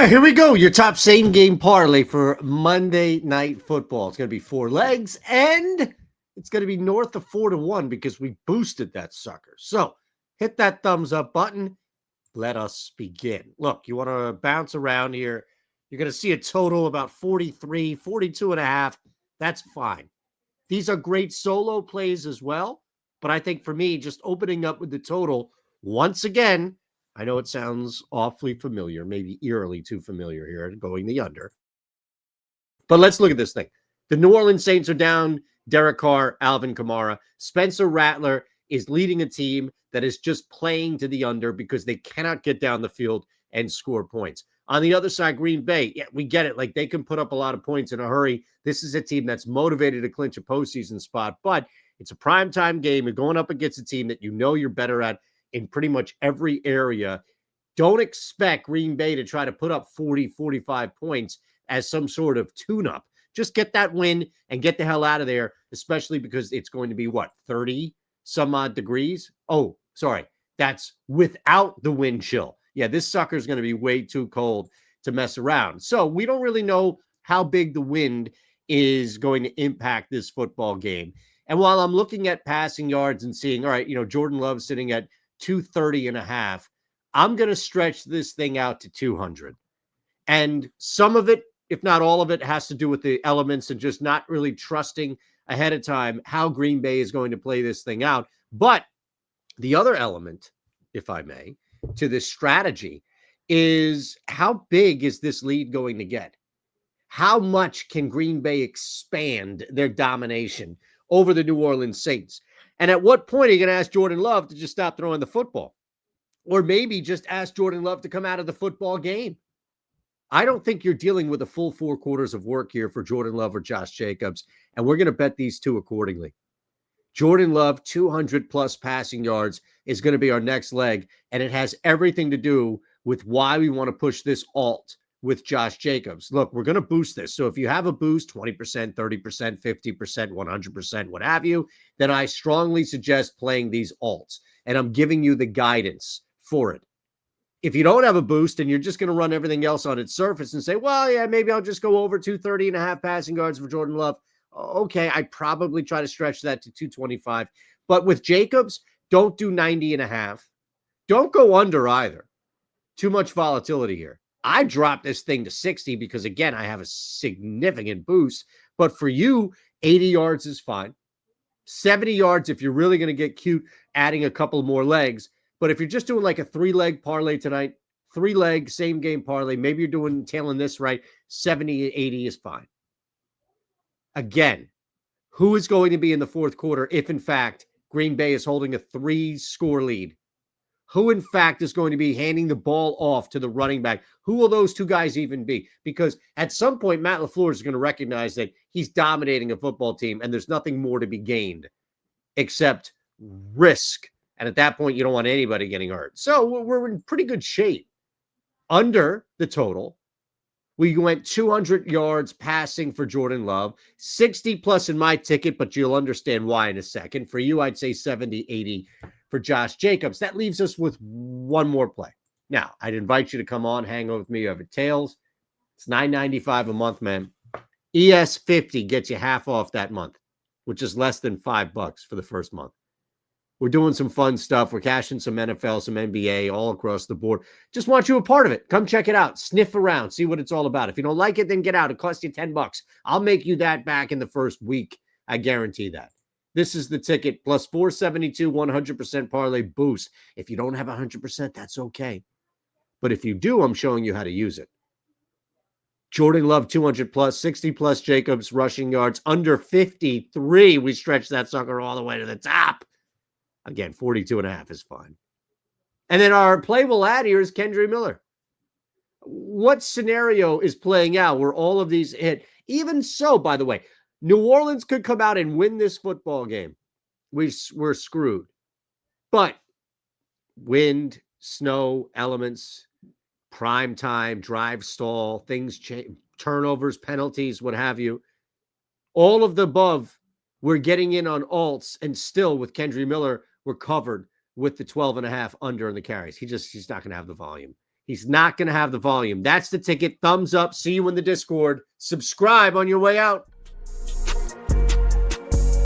right, here we go. Your top same game parlay for Monday Night Football. It's going to be 4 legs, and it's going to be north of 4-1 because we boosted that sucker. So hit that thumbs up button. Let us begin. Look, you want to bounce around here. You're going to see a total about 43, 42 and a half. That's fine. These are great solo plays as well. But I think for me, just opening up with the total, once again, I know it sounds awfully familiar, maybe eerily too familiar here, going the under. But let's look at this thing. The New Orleans Saints are down Derek Carr, Alvin Kamara. Spencer Rattler is leading a team that is just playing to the under because they cannot get down the field and score points. On the other side, Green Bay, yeah, we get it. Like, they can put up a lot of points in a hurry. This is a team that's motivated to clinch a postseason spot, but it's a primetime game. You're going up against a team that you know you're better at in pretty much every area. Don't expect Green Bay to try to put up 40, 45 points as some sort of tune-up. Just get that win and get the hell out of there, especially because it's going to be, 30 some odd degrees? Oh, sorry. That's without the wind chill. Yeah, this sucker is going to be way too cold to mess around. So we don't really know how big the wind is going to impact this football game. And while I'm looking at passing yards and seeing, all right, Jordan Love sitting at 230 and a half, I'm going to stretch this thing out to 200. And some of it, if not all of it, has to do with the elements and just not really trusting ahead of time how Green Bay is going to play this thing out. But the other element, if I may, to this strategy is how big is this lead going to get? How much can Green Bay expand their domination over the New Orleans Saints? And at what point are you going to ask Jordan Love to just stop throwing the football? Or maybe just ask Jordan Love to come out of the football game? I don't think you're dealing with a full 4 quarters of work here for Jordan Love or Josh Jacobs, and we're going to bet these two accordingly. Jordan Love, 200-plus passing yards is going to be our next leg, and it has everything to do with why we want to push this alt with Josh Jacobs. Look, we're going to boost this. So if you have a boost, 20%, 30%, 50%, 100%, what have you, then I strongly suggest playing these alts, and I'm giving you the guidance for it. If you don't have a boost and you're just going to run everything else on its surface and say, well, yeah, maybe I'll just go over 230 and a half passing yards for Jordan Love. Okay, I'd probably try to stretch that to 225. But with Jacobs, don't do 90 and a half. Don't go under either. Too much volatility here. I dropped this thing to 60 because, again, I have a significant boost. But for you, 80 yards is fine. 70 yards if you're really going to get cute, adding a couple more legs. But if you're just doing like a 3-leg parlay tonight, 3-leg same game parlay, maybe you're doing tailing this right, 70, 80 is fine. Again, who is going to be in the fourth quarter if, in fact, Green Bay is holding a 3-score lead? Who, in fact, is going to be handing the ball off to the running back? Who will those two guys even be? Because at some point, Matt LaFleur is going to recognize that he's dominating a football team and there's nothing more to be gained except risk. And at that point, you don't want anybody getting hurt. So we're in pretty good shape. Under the total, we went 200 yards passing for Jordan Love, 60 plus in my ticket, but you'll understand why in a second. For you, I'd say 70, 80 for Josh Jacobs. That leaves us with one more play. Now, I'd invite you to come on, hang over with me over Tails. It's $9.95 a month, man. ES50 gets you half off that month, which is less than $5 for the first month. We're doing some fun stuff. We're cashing some NFL, some NBA all across the board. Just want you a part of it. Come check it out. Sniff around. See what it's all about. If you don't like it, then get out. It costs you $10. I'll make you that back in the first week. I guarantee that. This is the ticket. Plus 472, 100% parlay boost. If you don't have 100%, that's okay. But if you do, I'm showing you how to use it. Jordan Love, 200 plus, 60 plus Jacobs rushing yards, under 53. We stretch that sucker all the way to the top. Again, 42 and a half is fine. And then our play we'll add here is Kendre Miller. What scenario is playing out where all of these hit? Even so, by the way, New Orleans could come out and win this football game. We're screwed. But wind, snow, elements, prime time, drive stall, things change, turnovers, penalties, what have you. All of the above, we're getting in on alts, and still with Kendre Miller, we're covered with the 12 and a half under in the carries. He's not going to have the volume. He's not going to have the volume. That's the ticket. Thumbs up. See you in the Discord. Subscribe on your way out.